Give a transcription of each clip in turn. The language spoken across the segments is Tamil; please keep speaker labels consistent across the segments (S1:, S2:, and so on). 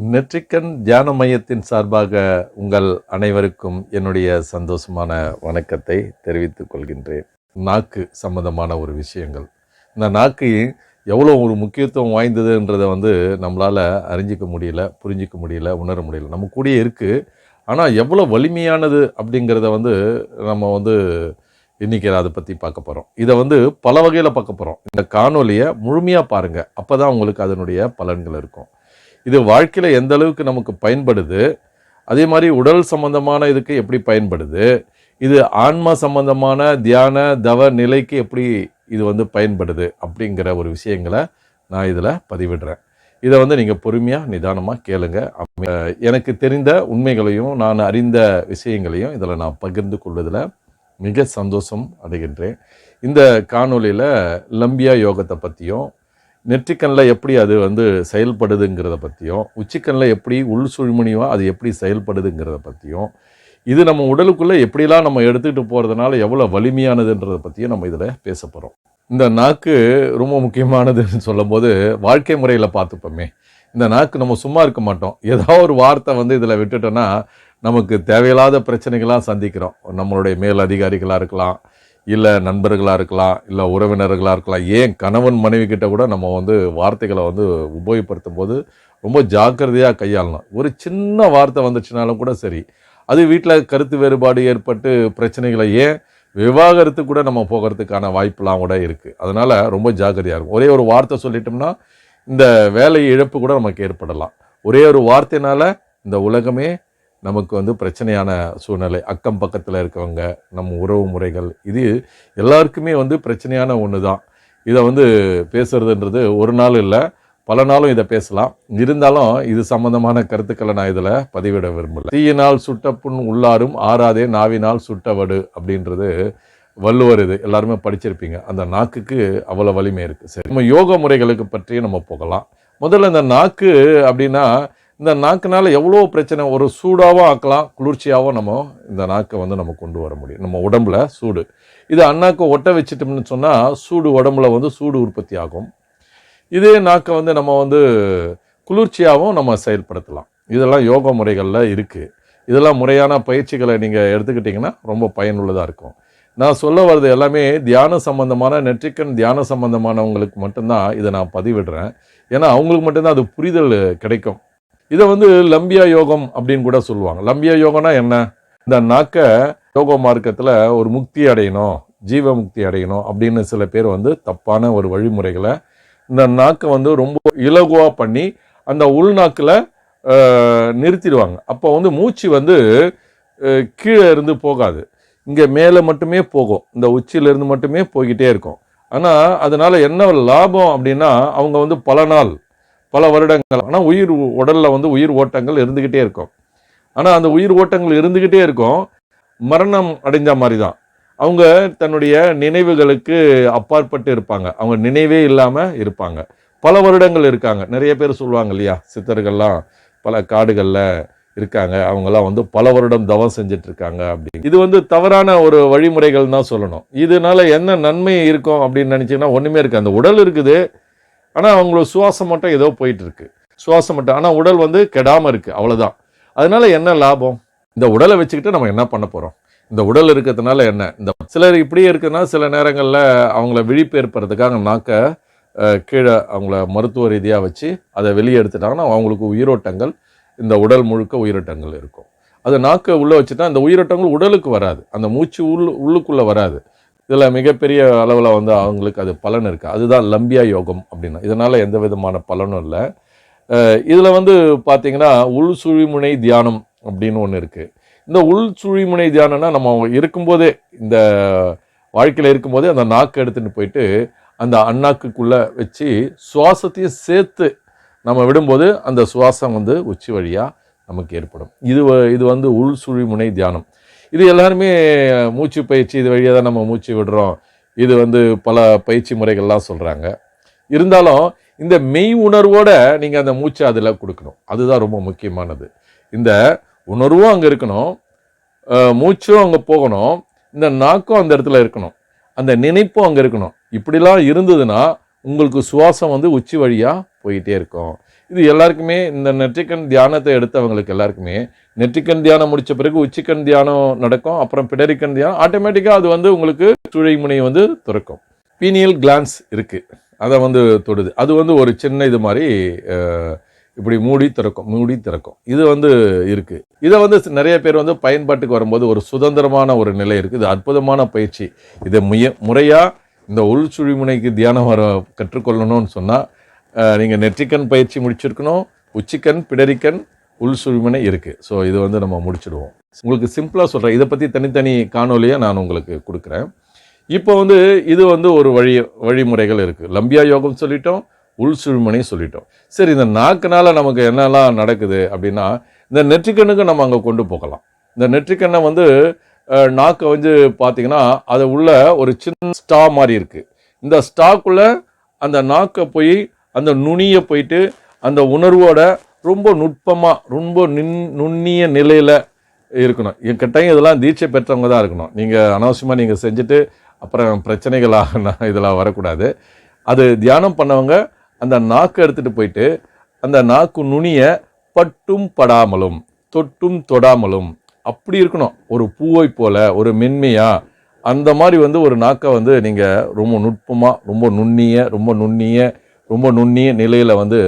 S1: நெற்றிக்கண் தியான மையத்தின் சார்பாக உங்கள் அனைவருக்கும் என்னுடைய சந்தோஷமான வணக்கத்தை தெரிவித்துக் கொள்கின்றேன். நாக்கு சம்பந்தமான ஒரு விஷயங்கள், இந்த நாக்கு எவ்வளோ ஒரு முக்கியத்துவம் வாய்ந்ததுன்றதை நம்மளால் அறிஞ்சிக்க முடியல, புரிஞ்சிக்க முடியல, உணர முடியல. நம்ம கூடயே இருக்குது, ஆனால் எவ்வளோ வலிமையானது அப்படிங்கிறத நம்ம இன்றைக்கி அதை பற்றி பார்க்க போகிறோம். இதை பல வகையில் பார்க்க போகிறோம். இந்த காணொலியை முழுமையாக பாருங்கள், அப்போ தான் உங்களுக்கு அதனுடைய பலன்கள் இருக்கும். இது வாழ்க்கையில் எந்த அளவுக்கு நமக்கு பயன்படுது, அதே மாதிரி உடல் சம்பந்தமான இதுக்கு எப்படி பயன்படுது, இது ஆன்மா சம்பந்தமான தியான தவ நிலைக்கு எப்படி இது பயன்படுது அப்படிங்கிற ஒரு விஷயங்களை நான் இதில் பதிவிடுறேன். இதை நீங்கள் பொறுமையாக நிதானமாக கேளுங்க. எனக்கு தெரிந்த உண்மைகளையும் நான் அறிந்த விஷயங்களையும் இதில் நான் பகிர்ந்து கொள்வதில் மிக சந்தோஷம் அடைகின்றேன். இந்த காணொலியில் லம்பியா யோகத்தை பற்றியும், நெற்றிக்கண்ணில் எப்படி அது செயல்படுதுங்கிறத பற்றியும், உச்சிக்கண்ணில் எப்படி உள் சுழிமுனிவா அது எப்படி செயல்படுதுங்கிறத பற்றியும், இது நம்ம உடலுக்குள்ளே எப்படிலாம் நம்ம எடுத்துகிட்டு போகிறதுனால எவ்வளோ வலிமையானதுன்றதை பற்றியும் நம்ம இதில் பேச போகிறோம். இந்த நாக்கு ரொம்ப முக்கியமானதுன்னு சொல்லும் போது வாழ்க்கை முறையில் பார்த்துப்போமே, இந்த நாக்கு நம்ம சும்மா இருக்க மாட்டோம். ஏதாவது ஒரு வார்த்தை இதில் விட்டுட்டோன்னா நமக்கு தேவையில்லாத பிரச்சனைகளாக சந்திக்கிறோம். நம்மளுடைய மேல் அதிகாரிகளாக இருக்கலாம், இல்லை நண்பர்களாக இருக்கலாம், இல்லை உறவினர்களாக இருக்கலாம், ஏன் கணவன் மனைவி கிட்ட கூட நம்ம வார்த்தைகளை உபயோகப்படுத்தும் போது ரொம்ப ஜாக்கிரதையாக கையாளணும். ஒரு சின்ன வார்த்தை வந்துச்சுனாலும் கூட சரி, அது வீட்டில் கருத்து வேறுபாடு ஏற்பட்டு பிரச்சனைகளை, ஏன் விவாகரத்து கூட நம்ம போகிறதுக்கான வாய்ப்பெலாம் கூட இருக்குது. அதனால் ரொம்ப ஜாக்கிரதையாக இருக்கும். ஒரே ஒரு வார்த்தை சொல்லிட்டோம்னா இந்த வேலை இழப்பு கூட நமக்கு ஏற்படலாம். ஒரே ஒரு வார்த்தையினால் இந்த உலகமே நமக்கு பிரச்சனையான சூழ்நிலை. அக்கம் பக்கத்தில் இருக்கவங்க, நம்ம உறவு முறைகள், இது எல்லாருக்குமே பிரச்சனையான ஒன்று தான். இதை பேசுறதுன்றது ஒரு நாள் இல்லை, பல நாளும் இதை பேசலாம். இருந்தாலும் இது சம்பந்தமான கருத்துக்களை நான் இதில் பதிவிட விரும்பல. தீயினால் சுட்ட புண் உள்ளாரும் ஆறாதே நாவினால் சுட்டவடு அப்படின்றது வள்ளுவர். இது எல்லாருமே படிச்சிருப்பீங்க. அந்த நாக்குக்கு அவ்வளோ வலிமை இருக்குது. சரி, நம்ம யோக முறைகளுக்கு பற்றி நம்ம போகலாம். முதல்ல இந்த நாக்கு அப்படின்னா, இந்த நாக்குனால எவ்வளோ பிரச்சனை, ஒரு சூடாகவும் ஆக்கலாம், குளிர்ச்சியாகவும் நம்ம இந்த நாக்கை நம்ம கொண்டு வர முடியும். நம்ம உடம்புல சூடு, இது அண்ணாக்கை ஒட்ட வச்சுட்டோம்னு சொன்னால் சூடு உடம்புல சூடு உற்பத்தி ஆகும். இதே நாக்கை நம்ம குளிர்ச்சியாகவும் நம்ம செயல்படுத்தலாம். இதெல்லாம் யோக முறைகளில் இருக்குது. இதெல்லாம் முறையான பயிற்சிகளை நீங்கள் எடுத்துக்கிட்டிங்கன்னா ரொம்ப பயனுள்ளதாக இருக்கும். நான் சொல்ல வர்றது எல்லாமே தியான சம்பந்தமான, நெற்றிக்கண் தியான சம்பந்தமானவங்களுக்கு மட்டும்தான் இதை நான் பதிவிடுறேன். ஏன்னா அவங்களுக்கு மட்டும்தான் அது புரிதல் கிடைக்கும். இதை லம்பியா யோகம் அப்படின்னு கூட சொல்லுவாங்க. லம்பியா யோகம்னா என்ன? இந்த நாக்கை யோக மார்க்கத்தில் ஒரு முக்தி அடையணும், ஜீவ முக்தி அடையணும் அப்படின்னு சில பேர் தப்பான ஒரு வழிமுறைகளை இந்த நாக்கை ரொம்ப இலகுவாக பண்ணி அந்த உள்நாக்கில் நிறுத்திடுவாங்க. அப்போ மூச்சு கீழே இருந்து போகாது, இங்கே மேலே மட்டுமே போகும், இந்த உச்சியிலிருந்து மட்டுமே போய்கிட்டே இருக்கும். ஆனால் அதனால் என்ன லாபம் அப்படின்னா, அவங்க பல நாள், பல வருடங்கள், ஆனால் உடலில் உயிர் ஓட்டங்கள் இருந்துக்கிட்டே இருக்கும். ஆனால் அந்த உயிர் ஓட்டங்கள் இருந்துக்கிட்டே இருக்கும், மரணம் அடைஞ்ச மாதிரி தான். அவங்க தன்னுடைய நினைவுகளுக்கு அப்பாற்பட்டு இருப்பாங்க, அவங்க நினைவே இல்லாமல் இருப்பாங்க. பல வருடங்கள் இருக்காங்க. நிறைய பேர் சொல்லுவாங்க இல்லையா, சித்தர்கள்லாம் பல காடுகளில் இருக்காங்க, அவங்கெல்லாம் பல வருடம் தவம் செஞ்சிட்ருக்காங்க அப்படின்னு. இது தவறான ஒரு வழிமுறைகள் தான் சொல்லணும். இதனால என்ன நன்மை இருக்கும் அப்படின்னு நினச்சிங்கன்னா ஒன்றுமே இருக்குது. அந்த உடல் இருக்குது, ஆனால் அவங்களோட சுவாசம் மட்டும் ஏதோ போயிட்டுருக்கு, சுவாசம் மட்டும். ஆனால் உடல் கெடாமல் இருக்குது, அவ்வளோதான். அதனால என்ன லாபம்? இந்த உடலை வச்சுக்கிட்டு நம்ம என்ன பண்ண போகிறோம்? இந்த உடல் இருக்கிறதுனால என்ன? இந்த சிலர் இப்படியே இருக்குன்னா சில நேரங்களில் அவங்கள விழிப்பு ஏற்படுறதுக்காக நாக்கை கீழே அவங்கள மருத்துவ ரீதியாக வச்சு அதை வெளியே எடுத்துட்டாங்கன்னா அவங்களுக்கு உயிரோட்டங்கள், இந்த உடல் முழுக்க உயிரோட்டங்கள் இருக்கும். அது நாக்கை உள்ளே வச்சுட்டா அந்த உயிரோட்டங்கள் உடலுக்கு வராது, அந்த மூச்சு உள்ளுக்குள்ளே வராது. இதில் மிகப்பெரிய அளவில் அவங்களுக்கு அது பலன் இருக்குது. அதுதான் லம்பியா யோகம் அப்படின்னா. இதனால் எந்த விதமான பலனும் இல்லை. இதில் பார்த்தீங்கன்னா உள் சுழிமுனை தியானம் அப்படின்னு ஒன்று இருக்குது. இந்த உள் சுழிமுனை தியானம்னா நம்ம இருக்கும்போதே, இந்த வாழ்க்கையில் இருக்கும்போதே அந்த நாக்கு எடுத்துகிட்டு போயிட்டு அந்த அண்ணாக்குள்ளே வச்சு சுவாசத்தையும் சேர்த்து நம்ம விடும்போது அந்த சுவாசம் உச்சி வழியாக நமக்கு ஏற்படும். இது உள் சுழிமுனை தியானம். இது எல்லாருமே மூச்சு பயிற்சி, இது வழியாக தான் நம்ம மூச்சு விடுறோம். இது பல பயிற்சி முறைகள்லாம் சொல்கிறாங்க. இருந்தாலும் இந்த மெய் உணர்வோடு நீங்கள் அந்த மூச்சை அதில் கொடுக்கணும். அதுதான் ரொம்ப முக்கியமானது. இந்த உணர்வும் அங்கே இருக்கணும், மூச்சும் அங்கே போகணும், இந்த நாக்கும் அந்த இடத்துல இருக்கணும், அந்த நினைப்பும் அங்கே இருக்கணும். இப்படிலாம் இருந்ததுன்னா உங்களுக்கு சுவாசம் உச்சி வழியாக போயிட்டே இருக்கும். இது எல்லாருக்குமே இந்த நெற்றிக்கண் தியானத்தை எடுத்தவங்களுக்கு எல்லாருக்குமே நெற்றிக்கண் தியானம் முடிச்ச பிறகு உச்சிக்கண் தியானம் நடக்கும், அப்புறம் பிடரிக்கண் தியானம், ஆட்டோமேட்டிக்காக அது வந்து உங்களுக்கு சுழி முனையை வந்து திறக்கும். பீனியல் கிளான்ஸ் இருக்கு, அதை வந்து தொடுது. அது வந்து ஒரு சின்ன இது மாதிரி இப்படி மூடி திறக்கும். இது வந்து இருக்கு. இதை வந்து நிறைய பேர் வந்து பயன்பாட்டுக்கு வரும்போது ஒரு சுதந்திரமான ஒரு நிலை இருக்கு. இது அற்புதமான பயிற்சி. இதை முறையா இந்த உள் சுழிமுனைக்கு தியானம் கற்றுக்கொள்ளணும்னு சொன்னா நீங்க நெற்றிக்கண் பயிற்சி முடிச்சிருக்கணும். உச்சிக்கண், பிடரிக்கண், உள் சுழிமுனை இருக்கு. ஸோ இது வந்து நம்ம முடிச்சிடுவோம். உங்களுக்கு சிம்பிளா சொல்றேன், இதை பத்தி தனித்தனி காணொலியா நான் உங்களுக்கு கொடுக்குறேன். இப்போ வந்து இது வந்து ஒரு வழிமுறைகள் இருக்கு. லம்பியா யோகம் சொல்லிட்டோம், உள் சுழிமுனை சொல்லிட்டோம். சரி, இந்த நாக்குனால நமக்கு என்னெல்லாம் நடக்குது அப்படின்னா, இந்த நெற்றிக்கண்ணுக்கு நம்ம அங்கே கொண்டு போகலாம். இந்த நெற்றிக்கண்ணை வந்து நாக்கை வந்து பார்த்தீங்கன்னா அது உள்ள ஒரு சின்ன ஸ்டா மாதிரி இருக்கு. இந்த ஸ்டாக்குள்ள அந்த நாக்கை போய் அந்த நுனியை போயிட்டு அந்த உணர்வோட ரொம்ப நுட்பமாக ரொம்ப நுண்ணிய நிலையில் இருக்கணும். கட்டாயம் இதெல்லாம் தீட்சை பெற்றவங்க தான் இருக்கணும். நீங்கள் அனாவசியமாக நீங்கள் செஞ்சுட்டு அப்புறம் பிரச்சனைகளாக இதெல்லாம் வரக்கூடாது. அது தியானம் பண்ணவங்க அந்த நாக்கை எடுத்துகிட்டு போயிட்டு அந்த நாக்கு நுனியை பட்டும் படாமலும் தொட்டும் தொடாமலும் அப்படி இருக்கணும். ஒரு பூவை போல ஒரு மென்மையா அந்த மாதிரி வந்து ஒரு நாக்கை வந்து நீங்கள் ரொம்ப நுட்பமாக ரொம்ப நுண்ணிய நிலையில் வந்து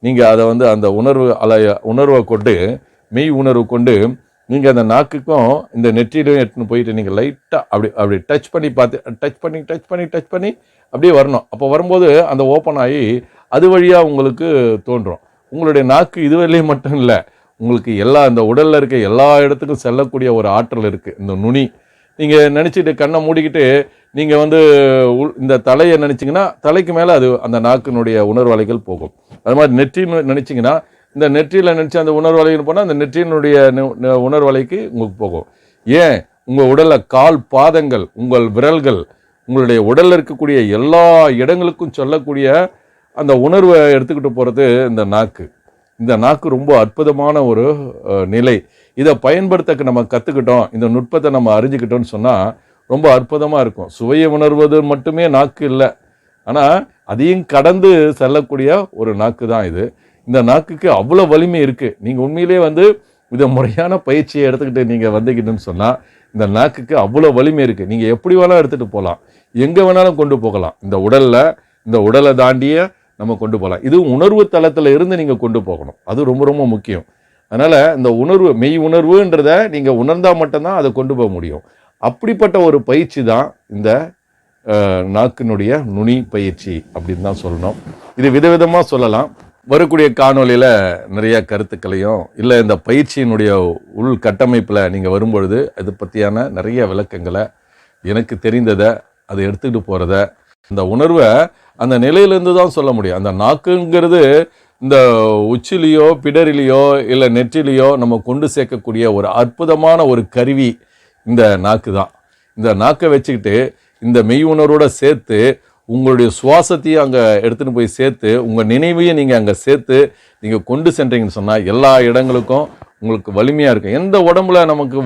S1: நீங்கள் அதை வந்து அந்த உணர்வை கொண்டு மெய் உணர்வு கொண்டு நீங்கள் அந்த நாக்குக்கும் இந்த நெற்றியிலையும் எடுத்துன்னு போயிட்டு நீங்கள் லைட்டாக அப்படி டச் பண்ணி அப்படியே வரணும். அப்போ வரும்போது அந்த ஓப்பன் ஆகி அது வழியாக உங்களுக்கு தோன்றும். உங்களுடைய நாக்கு இதுவரையிலையும் மட்டும் இல்லை, உங்களுக்கு எல்லா இந்த உடலில் இருக்க எல்லா இடத்துக்கும் செல்லக்கூடிய ஒரு ஆற்றல் இருக்குது. இந்த நுனி நீங்கள் நினச்சிட்டு கண்ணை மூடிக்கிட்டு நீங்கள் வந்து இந்த தலையை நினச்சிங்கன்னா தலைக்கு மேலே அது அந்த நாக்கினுடைய உணர்வு அலைகள் போகும். அது மாதிரி நெற்றின்னு நினச்சிங்கன்னா இந்த நெற்றியில் நினச்சி அந்த உணர்வு அலைகள் போனால் அந்த நெற்றியினுடைய உணர்வு அலைக்கு உங்களுக்கு போகும். ஏன் உங்கள் உடலில் கால் பாதங்கள், உங்கள் விரல்கள், உங்களுடைய உடலில் இருக்கக்கூடிய எல்லா இடங்களுக்கும் சொல்லக்கூடிய அந்த உணர்வை எடுத்துக்கிட்டு போகிறது இந்த நாக்கு. இந்த நாக்கு ரொம்ப அற்புதமான ஒரு நிலை. இதை பயன்படுத்த நம்ம கற்றுக்கிட்டோம், இந்த நுட்பத்தை நம்ம அறிஞ்சிக்கிட்டோம்னு சொன்னால் ரொம்ப அற்புதமாக இருக்கும். சுவையை உணர்வது மட்டுமே நாக்கு இல்லை, ஆனால் அதையும் கடந்து செல்லக்கூடிய ஒரு நாக்கு தான் இது. இந்த நாக்குக்கு அவ்வளோ வலிமை இருக்குது. நீங்கள் உண்மையிலே வந்து இதை முறையான பயிற்சியை எடுத்துக்கிட்டு நீங்கள் வந்துக்கிட்டுன்னு சொன்னால் இந்த நாக்குக்கு அவ்வளோ வலிமை இருக்குது. நீங்கள் எப்படி வேணாலும் எடுத்துகிட்டு போகலாம், எங்கே வேணாலும் கொண்டு போகலாம். இந்த உடலை தாண்டிய நம்ம கொண்டு போகலாம். இது உணர்வு தளத்தில் இருந்து நீங்கள் கொண்டு போகணும். அது ரொம்ப ரொம்ப முக்கியம். அதனால் இந்த உணர்வு மெய் உணர்வுன்றதை நீங்கள் உணர்ந்தால் மட்டும்தான் அதை கொண்டு போக முடியும். அப்படிப்பட்ட ஒரு பயிற்சி தான் இந்த நாக்கினுடைய நுனி பயிற்சி அப்படின்னு தான் சொல்லணும். இது விதவிதமாக சொல்லலாம். வரக்கூடிய காணொலியில் நிறைய கருத்துக்களையும் இல்லை இந்த பயிற்சியினுடைய உள் கட்டமைப்பில் நீங்கள் வரும்பொழுது அது பற்றியான நிறைய விளக்கங்களை எனக்கு தெரிந்ததை அதை எடுத்துக்கிட்டு போகிறத இந்த உணர்வை அந்த நிலையிலேருந்து தான் சொல்ல முடியும். அந்த நாக்குங்கிறது இந்த உச்சிலையோ பிடரிலையோ இல்லை நெற்றிலையோ நம்ம கொண்டு சேர்க்கக்கூடிய ஒரு அற்புதமான ஒரு கருவி இந்த நாக்கு தான். இந்த நாக்கை வச்சுக்கிட்டு இந்த மெய் உணர்வோட சேர்த்து உங்களுடைய சுவாசத்தையும் அங்கே எடுத்துகிட்டு போய் சேர்த்து உங்கள் நினைவையும் நீங்கள் அங்கே சேர்த்து நீங்கள் கொண்டு சென்றீங்கன்னு சொன்னால் எல்லா இடங்களுக்கும் உங்களுக்கு வலிமையாக இருக்கும். எந்த உடம்புல நமக்கு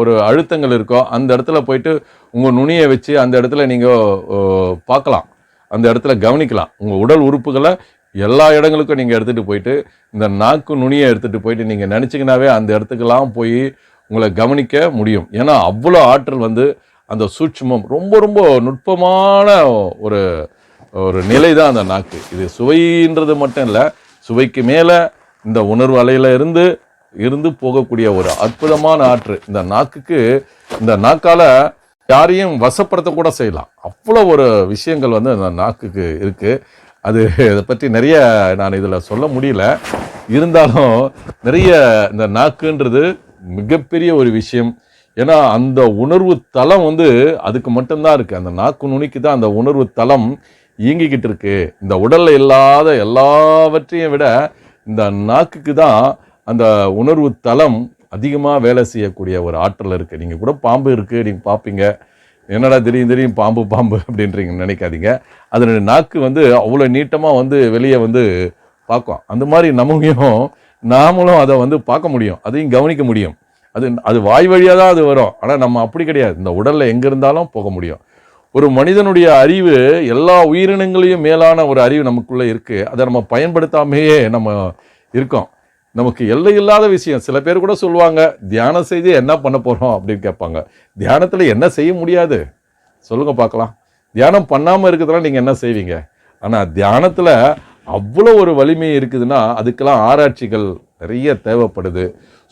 S1: ஒரு அழுத்தங்கள் இருக்கோ அந்த இடத்துல போயிட்டு உங்கள் நுனியை வச்சு அந்த இடத்துல நீங்கள் பார்க்கலாம், அந்த இடத்துல கவனிக்கலாம். உங்கள் உடல் உறுப்புகளை எல்லா இடங்களுக்கும் நீங்கள் எடுத்துகிட்டு போயிட்டு இந்த நாக்கு நுனியை எடுத்துகிட்டு போயிட்டு நீங்கள் நினச்சிங்கனாவே அந்த இடத்துக்கெல்லாம் போய் உங்களை கவனிக்க முடியும். ஏன்னா அவ்வளோ ஆற்றல் வந்து அந்த சூட்சுமம் ரொம்ப ரொம்ப நுட்பமான ஒரு நிலை தான் அந்த நாக்கு. இது சுவைன்றது மட்டும் இல்லை, சுவைக்கு மேலே இந்த உணர்வு அலையில் இருந்து போகக்கூடிய ஒரு அற்புதமான ஆற்று இந்த நாக்குக்கு. இந்த நாக்கால் யாரையும் வசப்படுத்த கூட செய்யலாம். அவ்வளோ ஒரு விஷயங்கள் வந்து அந்த நாக்குக்கு இருக்குது. அதை பற்றி நிறைய நான் இதில் சொல்ல முடியல. இருந்தாலும் நிறைய இந்த நாக்குன்றது மிகப்பெரிய ஒரு விஷயம். ஏன்னா அந்த உணர்வு தளம் வந்து அதுக்கு மட்டும்தான் இருக்குது. அந்த நாக்கு நுனிக்கு தான் அந்த உணர்வு தளம் இயங்கிக்கிட்டு இருக்கு. இந்த உடலில் இல்லாத எல்லாவற்றையும் விட இந்த நாக்குக்கு தான் அந்த உணர்வு தளம் அதிகமாக வேலை செய்யக்கூடிய ஒரு ஆற்றல் இருக்குது. நீங்கள் கூட பாம்பு இருக்குது நீங்கள் பார்ப்பீங்க, என்னடா திடீர்னு பாம்பு அப்படின்றீங்க நினைக்காதீங்க. அதனுடைய நாக்கு வந்து அவ்வளோ நீட்டமாக வந்து வெளியே வந்து பார்க்கும். அந்த மாதிரி நாமளும் அதை வந்து பார்க்க முடியும், அதையும் கவனிக்க முடியும். அது வாய் வழியாக தான் அது வரும். ஆனால் நம்ம அப்படி கிடையாது. இந்த உடலில் எங்கே இருந்தாலும் போக முடியும். ஒரு மனிதனுடைய அறிவு எல்லா உயிரினங்களையும் மேலான ஒரு அறிவு நமக்குள்ளே இருக்குது. அதை நம்ம பயன்படுத்தாமையே நம்ம இருக்கோம். நமக்கு எல்லை இல்லாத விஷயம். சில பேர் கூட சொல்லுவாங்க, தியானம் செய்து என்ன பண்ண போகிறோம் அப்படின்னு கேட்பாங்க. தியானத்தில் என்ன செய்ய முடியாது சொல்லுங்க பார்க்கலாம். தியானம் பண்ணாமல் இருக்கிறதுலாம் நீங்கள் என்ன செய்வீங்க? ஆனால் தியானத்தில் அவ்வளோ ஒரு வலிமை இருக்குதுன்னா அதுக்கெல்லாம் ஆராய்ச்சிகள் நிறைய தேவைப்படுது.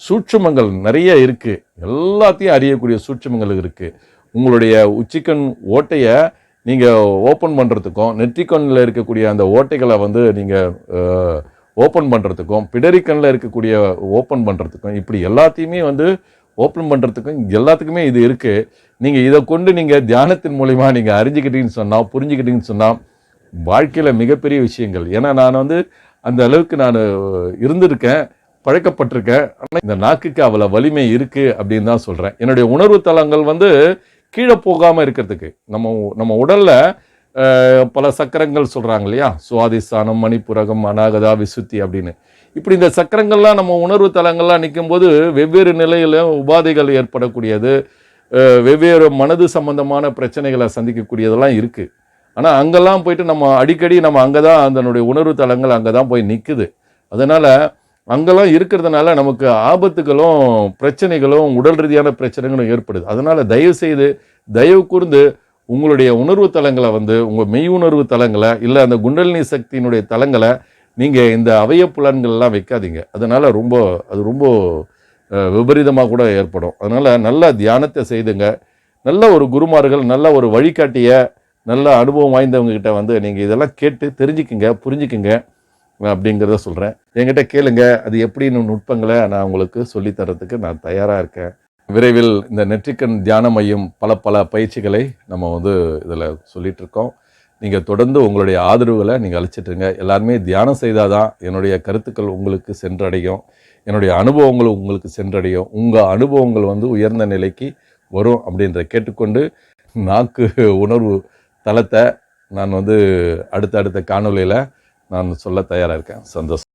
S1: சூட்சுமங்கள் நிறைய இருக்குது. எல்லாத்தையும் அறியக்கூடிய சூட்சுமங்கள் இருக்குது. உங்களுடைய உச்சிக்கண் ஓட்டையை நீங்கள் ஓப்பன் பண்ணுறதுக்கும், நெற்றிக்கண்ணில் இருக்கக்கூடிய அந்த ஓட்டைகளை வந்து நீங்கள் ஓப்பன் பண்ணுறதுக்கும், பிடரிக்கண்ணில் இருக்கக்கூடிய ஓப்பன் பண்ணுறதுக்கும், இப்படி எல்லாத்தையுமே வந்து ஓப்பன் பண்ணுறதுக்கும் எல்லாத்துக்குமே இது இருக்குது. நீங்கள் இதை கொண்டு நீங்கள் தியானத்தின் மூலிமா நீங்கள் அறிஞ்சிக்கிட்டீங்கன்னு சொன்னால், புரிஞ்சுக்கிட்டீங்கன்னு சொன்னால் வாழ்க்கையில் மிகப்பெரிய விஷயங்கள். ஏன்னா நான் வந்து அந்த அளவுக்கு நான் இருந்திருக்கேன், பழக்கப்பட்டிருக்கேன். ஆனால் இந்த நாக்குக்கு அவ்வளோ வலிமை இருக்குது அப்படின்னு தான் சொல்கிறேன். என்னுடைய உணர்வு தளங்கள் வந்து கீழே போகாமல் இருக்கிறதுக்கு நம்ம உடலில் பல சக்கரங்கள் சொல்கிறாங்க இல்லையா, சுவாதிஸ்தானம், மணிப்புரகம், அநாகதா, விசுத்தி அப்படின்னு. இப்படி இந்த சக்கரங்கள்லாம் நம்ம உணர்வு தலங்கள்லாம் நிற்கும்போது வெவ்வேறு நிலையில் உபாதைகள் ஏற்படக்கூடியது, வெவ்வேறு மனது சம்பந்தமான பிரச்சனைகளை சந்திக்கக்கூடியதெல்லாம் இருக்குது. ஆனால் அங்கெல்லாம் போயிட்டு நம்ம அடிக்கடி நம்ம அங்கே தான் அதனுடைய உணர்வு தலங்கள் அங்கே தான் போய் நிற்குது. அதனால் அங்கெல்லாம் இருக்கிறதுனால நமக்கு ஆபத்துகளும் பிரச்சனைகளும் உடல் ரீதியான பிரச்சனைகளும் ஏற்படுது. அதனால் தயவு கூர்ந்து உங்களுடைய உணர்வு தலங்களை வந்து உங்கள் மெய் உணர்வு தலங்களை இல்லை அந்த குண்டலினி சக்தியினுடைய தலங்களை நீங்கள் இந்த அவய புலன்கள்லாம் வைக்காதீங்க. அதனால் அது ரொம்ப விபரீதமாக கூட ஏற்படும். அதனால் நல்ல தியானத்தை செய்துங்க. நல்ல ஒரு குருமார்கள், நல்ல ஒரு வழிகாட்டிய, நல்ல அனுபவம் வாய்ந்தவங்ககிட்ட வந்து நீங்கள் இதெல்லாம் கேட்டு தெரிஞ்சுக்குங்க, புரிஞ்சுக்குங்க அப்படிங்கிறத சொல்கிறேன். என்கிட்ட கேளுங்க, அது எப்படின்னு நுட்பங்களை நான் உங்களுக்கு சொல்லித்தரத்துக்கு நான் தயாராக இருக்கேன். விரைவில் இந்த நெற்றிக்கண் தியான மையம் பல பயிற்சிகளை நம்ம வந்து இதில் சொல்லிகிட்ருக்கோம். நீங்கள் தொடர்ந்து உங்களுடைய ஆதரவுகளை நீங்கள் அளிச்சிட்ருங்க. எல்லாருமே தியானம் செய்தால் தான் என்னுடைய கருத்துக்கள் உங்களுக்கு சென்றடையும், என்னுடைய அனுபவங்கள் உங்களுக்கு சென்றடையும், உங்கள் அனுபவங்கள் வந்து உயர்ந்த நிலைக்கு வரும் அப்படின்ற கேட்டுக்கொண்டு நாக்கு உணர்வு தளத்தை நான் வந்து அடுத்த காணொலியில் நான் சொல்ல தயாராக இருக்கேன். சந்தோஷம்.